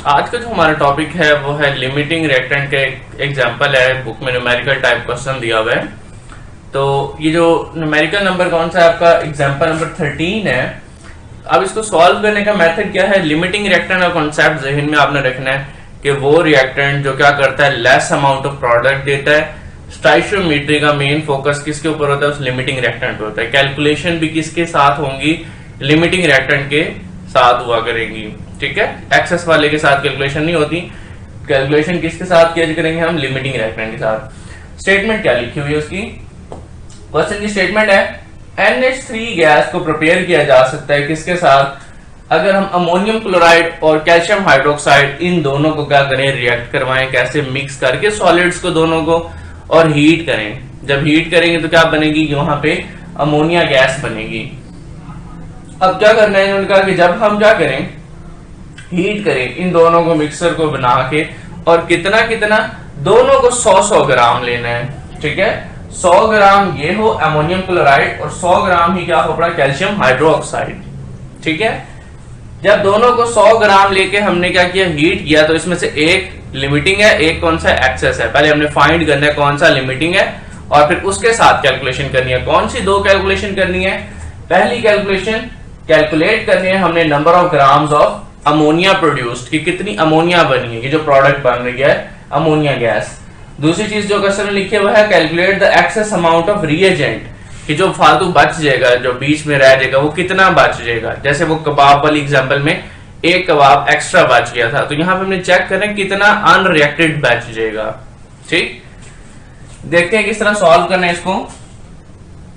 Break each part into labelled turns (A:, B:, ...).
A: आज का जो हमारा टॉपिक है वो है लिमिटिंग रिएक्टेंट के एग्जांपल है। बुक में न्यूमेरिकल टाइप क्वेश्चन दिया हुआ है। तो ये जो न्यूमेरिकल नंबर कौन सा है आपका, एग्जांपल नंबर 13 है। अब इसको सॉल्व करने का मेथड क्या है, लिमिटिंग रिएक्टेंट का कॉन्सेप्ट जहन में आपने रखना है कि वो रिएक्टेंट जो क्या करता है, लेस अमाउंट ऑफ प्रोडक्ट देता है। स्टोइचियोमेट्री का मेन फोकस किसके ऊपर होता है, उस लिमिटिंग रिएक्टेंट पे होता है। कैलकुलेशन भी किसके साथ होंगी, लिमिटिंग रिएक्टेंट के साथ हुआ करेंगी। ठीक है, एक्सेस वाले के साथ कैलकुलेशन नहीं होती। कैलकुलेशन किसके साथ किया करेंगे हम, लिमिटिंग रिएक्टेंट के साथ। स्टेटमेंट क्या लिखी हुई है उसकी, क्वेश्चन की स्टेटमेंट है NH3 गैस को प्रिपेयर किया जा सकता है किसके साथ, अगर हम अमोनियम क्लोराइड और कैल्शियम हाइड्रोक्साइड इन दोनों को क्या करें, रिएक्ट करवाएं, कैसे मिक्स करके सॉलिड्स को दोनों को, और हीट करें। जब हीट करेंगे तो क्या बनेगी, वहां पे अमोनिया गैस बनेगी। अब क्या करना है उनका कि जब हम क्या करें, हीट करें इन दोनों को, मिक्सर को बना के, और कितना कितना, दोनों को 100-100 ग्राम लेना है। ठीक है, 100 ग्राम ये हो अमोनियम क्लोराइड और 100 ग्राम ही क्या हो अपना कैल्शियम हाइड्रोक्साइड। ठीक है, जब दोनों को 100 ग्राम लेके हमने क्या किया, हीट किया, तो इसमें से एक लिमिटिंग है, एक कौन सा एक्सेस है। पहले हमने फाइंड करना है कौन सा लिमिटिंग है और फिर उसके साथ कैलकुलेशन करनी है। कौन सी दो कैलकुलेशन करनी है, पहली कैलकुलेशन कैलकुलेट करनी है हमने number of grams of ammonia produced, कि कितनी अमोनिया बनी है, कि जो प्रोडक्ट बन रही है अमोनिया गैस। दूसरी चीज जो क्वेश्चन में लिखी हुआ है, calculate the excess amount of reagent, कि जो फालतू बच जाएगा, जो बीच में रह जाएगा, वो कितना बच जाएगा। जैसे वो कबाब वाली एग्जांपल में एक कबाब एक्स्ट्रा बच गया था, तो यहां पे हमने चेक करें कितना अनरिएक्टेड बच जाएगा। ठीक, देखते हैं किस तरह सॉल्व करना है इसको।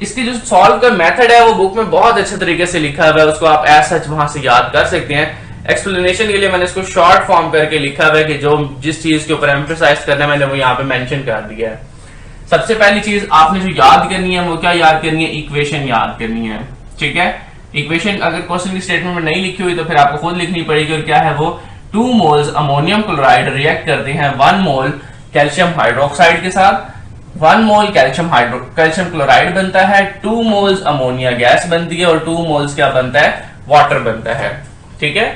A: इसकी जो सॉल्व का मेथड है वो बुक में बहुत अच्छे तरीके से लिखा हुआ है, उसको आप ऐसा वहां से याद कर सकते हैं। एक्सप्लेनेशन के लिए मैंने इसको शॉर्ट फॉर्म करके लिखा हुआ है कि जो जिस चीज के ऊपर एम्फसाइज करना है मैंने वो यहाँ पे मेंशन कर दिया है। सबसे पहली चीज आपने जो याद करनी है वो क्या याद करनी है, इक्वेशन याद करनी है। ठीक है, इक्वेशन अगर क्वेश्चन की स्टेटमेंट में नहीं लिखी हुई तो फिर आपको खुद लिखनी पड़ेगी। और क्या है वो, 2 मोल्स अमोनियम क्लोराइड रिएक्ट करते हैं 1 मोल कैल्शियम हाइड्रोक्साइड के साथ। 1 मोल कैल्शियम क्लोराइड बनता है, 2 मोल्स अमोनिया गैस बनती है, और 2 मोल्स क्या बनता है, वाटर बनता है। ठीक है,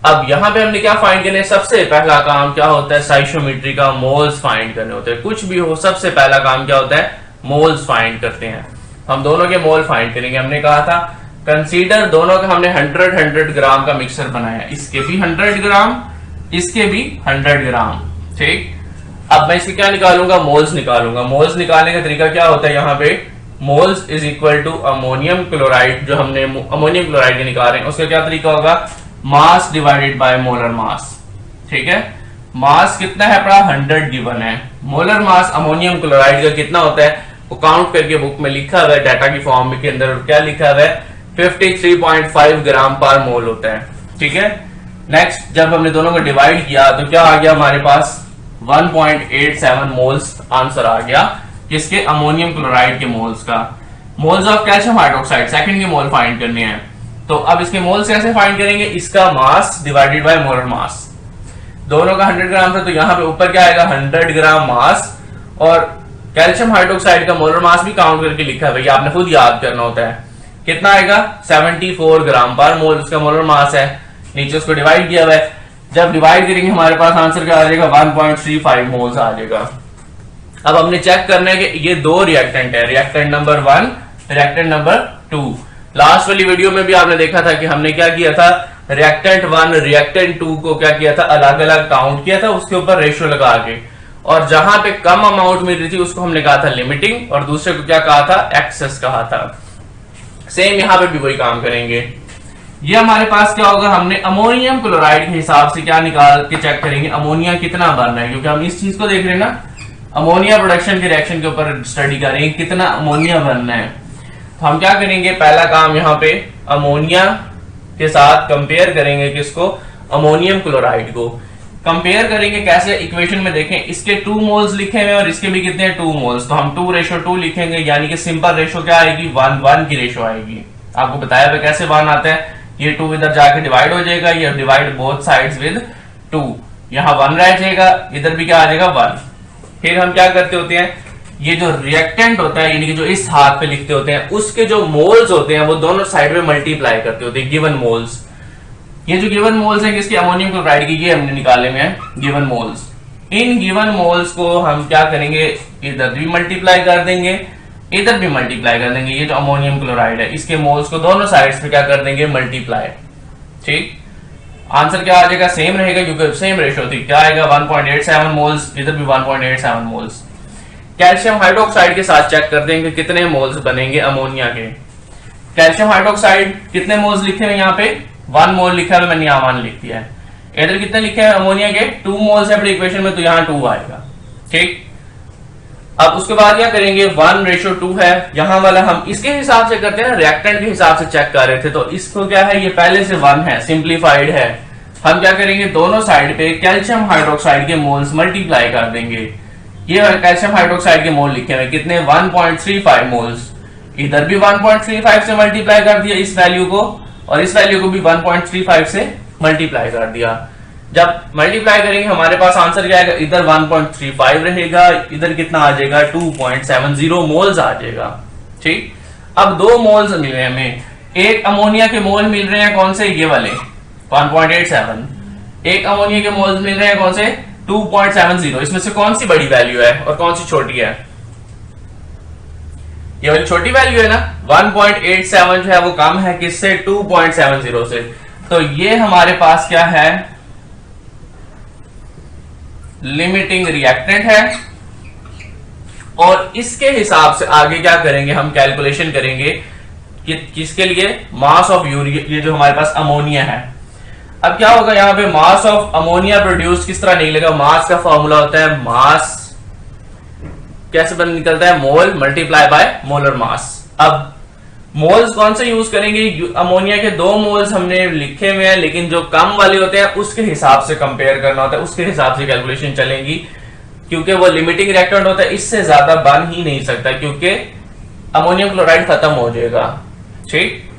A: अब यहां पे हमने क्या फाइंड करना है, सबसे पहला काम क्या होता है, स्टोइचियोमेट्री का मोल्स फाइंड करने होते हैं। कुछ भी हो, सबसे पहला काम क्या होता है, मोल्स फाइंड करते हैं। हम दोनों के मोल फाइंड करेंगे। हमने कहा था कंसीडर दोनों का, हमने 100 ग्राम का मिक्सर बनाया, इसके भी 100 ग्राम, इसके भी 100 ग्राम। ठीक, अब मैं इसके क्या निकालूंगा, मोल्स निकालूंगा। मोल्स निकालने का तरीका क्या होता है, यहाँ पे moles is equal to ammonium chloride, जो हमने अमोनियम क्लोराइड के निकाल रहे हैं उसका क्या तरीका होगा, मास डिवाइडेड बाय मोलर मास। ठीक है, मास कितना है अपना, 100 गिवन है। मोलर मास अमोनियम क्लोराइड का कितना होता है वो काउंट करके बुक में लिखा हुआ है, डाटा की फॉर्म के अंदर क्या लिखा हुआ है, 53.5 ग्राम पर मोल होता है। ठीक है, नेक्स्ट जब हमने दोनों को डिवाइड किया तो क्या आ गया हमारे पास, 1.87 मोल्स आंसर आ गया किसके, अमोनियम क्लोराइड के मोल्स का। Moles of calcium hydroxide second के मोल फाइंड करने हैं। तो अब इसके मोल्स कैसे फाइंड करेंगे, इसका मास डिवाइडेड बाय मोलर मास। दोनों का 100 ग्राम था तो यहां पे ऊपर क्या आएगा, 100 ग्राम मास, और कैल्शियम हाइड्रोक्साइड का मोलर मास भी काउंट करके लिखा है, भैया आपने खुद याद करना होता है। कितना आएगा, 74 ग्राम पर मोल उसका मोलर मास है। नीचे उसको डिवाइड किया हुआ है, जब डिवाइड करेंगे हमारे पास आंसर क्या आ जाएगा, 1.35 मोल्स आ जाएगा। अब हमने चेक करना है कि ये दो रिएक्टेंट है, reactant number 1, reactant number 2। Last वाली वीडियो में भी आपने देखा था कि हमने क्या किया था, रिएक्टेंट 1 रिएक्टेंट 2 को क्या किया था, अलग अलग काउंट किया था, उसके ऊपर रेशियो लगा के, और जहां पे कम अमाउंट मिल रही थी उसको हमने कहा था लिमिटिंग, और दूसरे को क्या कहा था, एक्सेस कहा था। सेम यहां पे भी वही काम करेंगे। ये हमारे पास क्या होगा, हमने अमोनियम क्लोराइड के हिसाब से क्या निकाल के चेक करेंगे, अमोनिया कितना बनना है, क्योंकि हम इस चीज को देख रहे हैं ना, अमोनिया प्रोडक्शन के रिएक्शन के ऊपर स्टडी करेंगे कितना अमोनिया बनना है। तो हम क्या करेंगे, पहला काम यहाँ पे अमोनिया के साथ कंपेयर करेंगे, किसको, अमोनियम क्लोराइड को कंपेयर करेंगे। कैसे, इक्वेशन में देखें, इसके 2 मोल्स लिखे हुए और इसके भी कितने हैं, 2 मोल्स, तो हम 2:2 लिखेंगे, यानी कि सिंपल रेशो क्या आएगी, 1:1 की रेशो आएगी। आपको बताया हुआ कैसे 1 आता है, ये 2 इधर जाके डिवाइड हो जाएगा, ये डिवाइड बोथ साइड्स विद 2, यहाँ 1 रह जाएगा, इधर भी क्या आ जाएगा 1। फिर हम क्या करते होते हैं, ये जो रिएक्टेंट होता है, यानी कि जो इस हाथ पे लिखते होते हैं, उसके जो मोल्स होते हैं वो दोनों साइड में मल्टीप्लाई करते होते हैं, गिवन मोल्स। ये जो गिवन मोल्स हैं किसके, अमोनियम क्लोराइड की, ये हमने निकाले हुए हैं given moles. In given moles को हम क्या करेंगे, इधर भी मल्टीप्लाई कर देंगे, इधर भी मल्टीप्लाई कर देंगे। ये जो अमोनियम क्लोराइड है इसके मोल्स को दोनों साइड्स पे क्या कर देंगे, मल्टीप्लाई। ठीक, आंसर क्या आ जाएगा, सेम रहेगा क्योंकि सेम रेशियो थी। क्या आएगा 1.87 मोल्स, इधर भी 1.87 मोल्स। कैल्शियम हाइड्रोक्साइड के साथ चेक कर देंगे कितने मोल्स बनेंगे अमोनिया के। कैल्शियम हाइड्रोक्साइड कितने मोल्स लिखे हुए यहाँ पे, 1 मोल लिखा है, मैंने यहाँ 1 लिख दिया है। इधर कितने लिखे हैं अमोनिया के, 2 मोल्स है अपने इक्वेशन में, तो यहाँ 2 आएगा। ठीक, अब उसके बाद क्या करेंगे, 1:2 है यहाँ वाला, हम इसके हिसाब से करते हैं ना, रिएक्टेंट के हिसाब से चेक कर रहे थे, तो इसको क्या है, ये पहले से 1 है, सिंप्लीफाइड है। हम क्या करेंगे, दोनों साइड पे कैल्शियम हाइड्रोक्साइड के मोल्स मल्टीप्लाई कर देंगे। ये कैल्शियम हाइड्रोक्साइड के मोल लिखे हुए कितने, 1.35 मोल्स। इधर भी 1.35 से मल्टीप्लाई कर दिया इस वैल्यू को, और इस वैल्यू को भी 1.35 से मल्टीप्लाई कर दिया। जब मल्टीप्लाई करेंगे हमारे पास आंसर क्या आएगा, इधर 1.35 रहेगा, इधर कितना आ जाएगा, 2.70 मोल्स आ जाएगा। ठीक, अब 2 मोल्स मिल रहे हैं हमें, एक अमोनिया के मोल मिल रहे हैं कौन से, ये वाले 1.87, एक अमोनिया के मोल्स मिल रहे हैं कौन से, 2.70। इसमें से कौन सी बड़ी वैल्यू है और कौन सी छोटी है, ये वाली छोटी वैल्यू है ना, 1.87 जो है वो कम है किससे, 2.70 से। तो ये हमारे पास क्या है, लिमिटिंग रिएक्टेंट है। और इसके हिसाब से आगे क्या करेंगे, हम कैलकुलेशन करेंगे कि किसके लिए, मास ऑफ यूरिया, ये जो हमारे पास अमोनिया है। अब क्या होगा, यहां पे मास ऑफ अमोनिया प्रोड्यूस किस तरह निकलेगा, मास का फॉर्मूला होता है, मास कैसे बन निकलता है, मोल मल्टीप्लाई बाय मोलर मास। अब मोल्स कौन से यूज करेंगे, अमोनिया के 2 मोल्स हमने लिखे हुए हैं, लेकिन जो कम वाले होते हैं उसके हिसाब से कंपेयर करना होता है, उसके हिसाब से कैलकुलेशन चलेंगी, क्योंकि वो लिमिटिंग रिएक्टेंट होता है, इससे ज्यादा बन ही नहीं सकता क्योंकि अमोनियम क्लोराइड खत्म हो जाएगा। ठीक,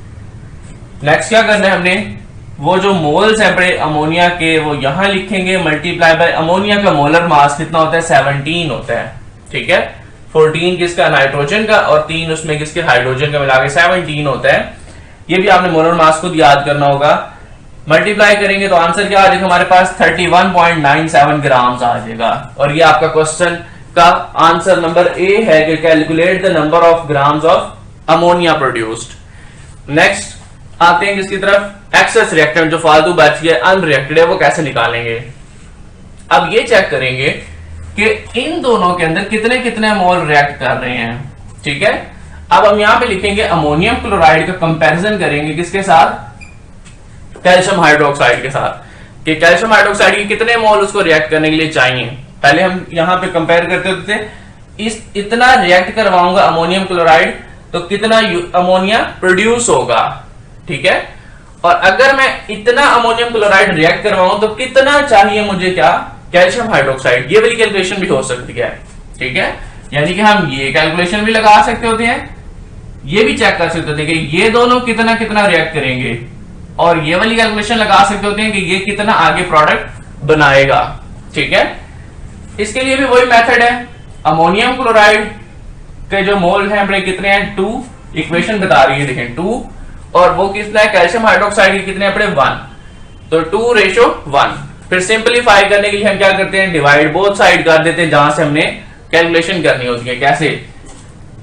A: नेक्स्ट क्या करना है हमने, वो जो मोल्स है अपने अमोनिया के वो यहां लिखेंगे, मल्टीप्लाई बाय अमोनिया का मोलर मास कितना होता है, 17 होता है। ठीक है, 14 किसका, नाइट्रोजन का, और 3 उसमें किसके, हाइड्रोजन का, मिला के 17 होता है। ये भी आपने मोलर मास खुद याद करना होगा। मल्टीप्लाई करेंगे तो आंसर क्या आ जाएगा हमारे पास, 31.97 ग्राम्स आ जाएगा। और ये आपका क्वेश्चन का आंसर नंबर ए है कि calculate the number of grams of ammonia produced. Next आते हैं किसकी तरफ, एक्सेस रिएक्टेंट, जो फालतू बच गया अनरिएक्टेड है, वो कैसे निकालेंगे। अब ये चेक करेंगे कि इन दोनों के अंदर कितने कितने मोल रिएक्ट कर रहे हैं। ठीक है, अब हम यहां पे लिखेंगे अमोनियम क्लोराइड का कंपैरिजन करेंगे किसके साथ, कैल्शियम हाइड्रोक्साइड के साथ, कि कैल्शियम हाइड्रोक्साइड के कितने मोल उसको रिएक्ट करने के लिए चाहिए। पहले हम यहां पे कंपेयर करते होते थे, इस इतना रिएक्ट करवाऊंगा अमोनियम क्लोराइड तो कितना अमोनिया प्रोड्यूस होगा। ठीक है, और अगर मैं इतना अमोनियम क्लोराइड रिएक्ट करवाऊं तो कितना चाहिए मुझे, क्या, कैल्शियम हाइड्रोक्साइड। ये वाली कैलकुलेशन भी हो सकती है। ठीक है, यानी कि हम ये कैलकुलेशन भी लगा सकते होते हैं, ये भी चेक कर सकते होते हैं कि ये दोनों कितना कितना रिएक्ट करेंगे, और ये वाली कैलकुलेशन लगा सकते होते हैं कि ये कितना आगे प्रोडक्ट बनाएगा। ठीक है, इसके लिए भी वही मेथड है, अमोनियम क्लोराइड के जो मोल है अपने कितने हैं, 2, इक्वेशन बता रही है देखें 2, और वो कितना है, कैल्शियम हाइड्रोक्साइड के कितने अपने 1, तो 2:1। फिर सिंपलीफाई करने के लिए हम क्या करते हैं, डिवाइड बोथ साइड कर देते हैं जहां से हमने कैलकुलेशन करनी होती है। कैसे,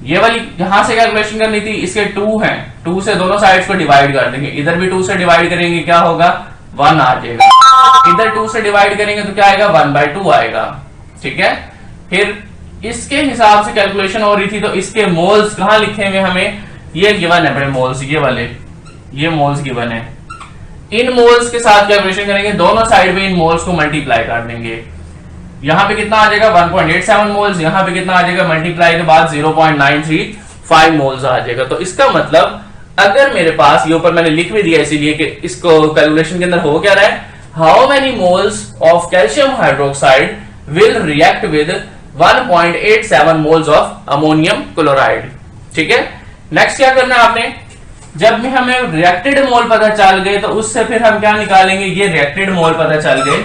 A: ये वाली जहां से कैलकुलेशन करनी थी, इसके 2 हैं, 2 से दोनों साइड्स को डिवाइड कर देंगे, इधर भी 2 से डिवाइड करेंगे, क्या होगा, 1 आ जाएगा। इधर 2 से डिवाइड करेंगे तो क्या आएगा, 1/2 आएगा। ठीक है, फिर इसके हिसाब से कैलकुलेशन हो रही थी, तो इसके मोल्स कहां लिखे हुए हमें, ये गिवन है अपने मोल्स, ये वाले, ये मोल्स गिवन है। इन मोल्स के साथ कैलकुलेशन करेंगे, दोनों साइड में इन मोल्स को मल्टीप्लाई कर देंगे। यहां पे कितना आ जाएगा, 1.87 मोल्स, यहां पे कितना आ जाएगा, मल्टीप्लाई के बाद 0.935 मोल्स आ जाएगा। तो इसका मतलब अगर मेरे पास, ये ऊपर मैंने लिख भी दिया इसीलिए कि इसको कैलकुलेशन के अंदर हो क्या रहा है, how many moles of calcium hydroxide will react with 1.87 moles of ammonium chloride. ठीक है, नेक्स्ट क्या करना है आपने, जब भी हमें रिएक्टेड मोल पता चल गए तो उससे फिर हम क्या निकालेंगे, ये रिएक्टेड मोल पता चल गए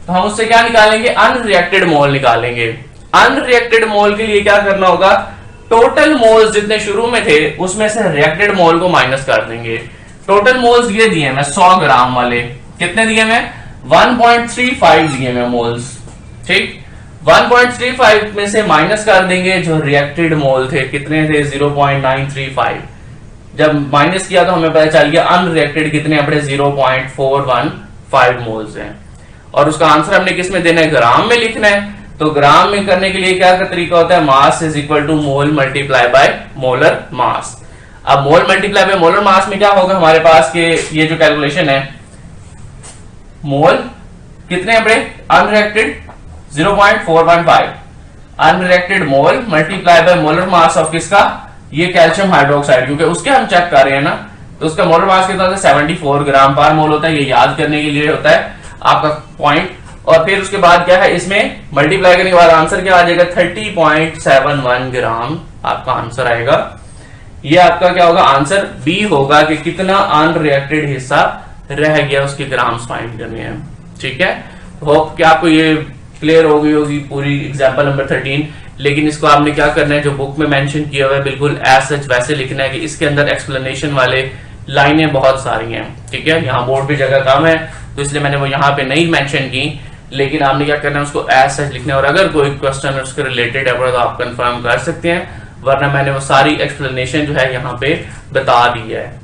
A: तो हम उससे क्या निकालेंगे, अनरिएक्टेड मोल निकालेंगे। अनरिएक्टेड मोल के लिए क्या करना होगा, टोटल मोल्स जितने शुरू में थे उसमें से रिएक्टेड मोल को माइनस कर देंगे। टोटल मोल्स ये दिए मैं 100 ग्राम वाले, कितने दिए हुए? 1.35 दिए हुए मोल्स। ठीक, 1.35 में से माइनस कर देंगे जो रिएक्टेड मोल थे, कितने थे? 0.935। जब माइनस किया तो हमें पता चल गया अनरिएक्टेड कितने अपने 0.415 मोल्स हैं। और उसका आंसर हमने किस में देना है? ग्राम में लिखना है। तो ग्राम में करने के लिए क्या का तरीका होता है? Mass is equal to mole multiply by molar mass. अब mole multiply by molar mass में क्या होगा हमारे पास के ये जो कैलकुलेशन है, मोल कितने अपने unreacted 0.415 unreacted mole multiply by molar mass of किसका? ये कैल्शियम हाइड्रोक्साइड, क्योंकि उसके हम चेक कर रहे हैं ना, तो उसका मोलर मास कितना होता है? 74 ग्राम पर मोल होता है। ये याद करने के लिए होता है आपका पॉइंट। और फिर उसके बाद क्या है, इसमें मल्टीप्लाई करने के बाद आंसर क्या आ जाएगा? 30.71 ग्राम आपका आंसर आएगा। ये आपका क्या होगा? आंसर बी होगा कि कितना अनरिएक्टेड हिस्सा रह गया, उसके ग्राम्स फाइंड करने हैं। ठीक है, होप कि आपको ये क्लियर हो गई होगी पूरी एग्जांपल नंबर 13। लेकिन इसको आपने क्या करना है, जो बुक में मेंशन किया हुआ है बिल्कुल एज सच वैसे लिखना है कि इसके अंदर एक्सप्लेनेशन वाले लाइनें बहुत सारी हैं। ठीक है, यहाँ बोर्ड पे जगह कम है तो इसलिए मैंने वो यहाँ पे नहीं मेंशन की, लेकिन आपने क्या करना है उसको एज सच लिखना है। और अगर कोई क्वेश्चन उसके रिलेटेड है तो आप कंफर्म कर सकते हैं, वरना मैंने वो सारी एक्सप्लेनेशन जो है यहाँ पे बता दी है।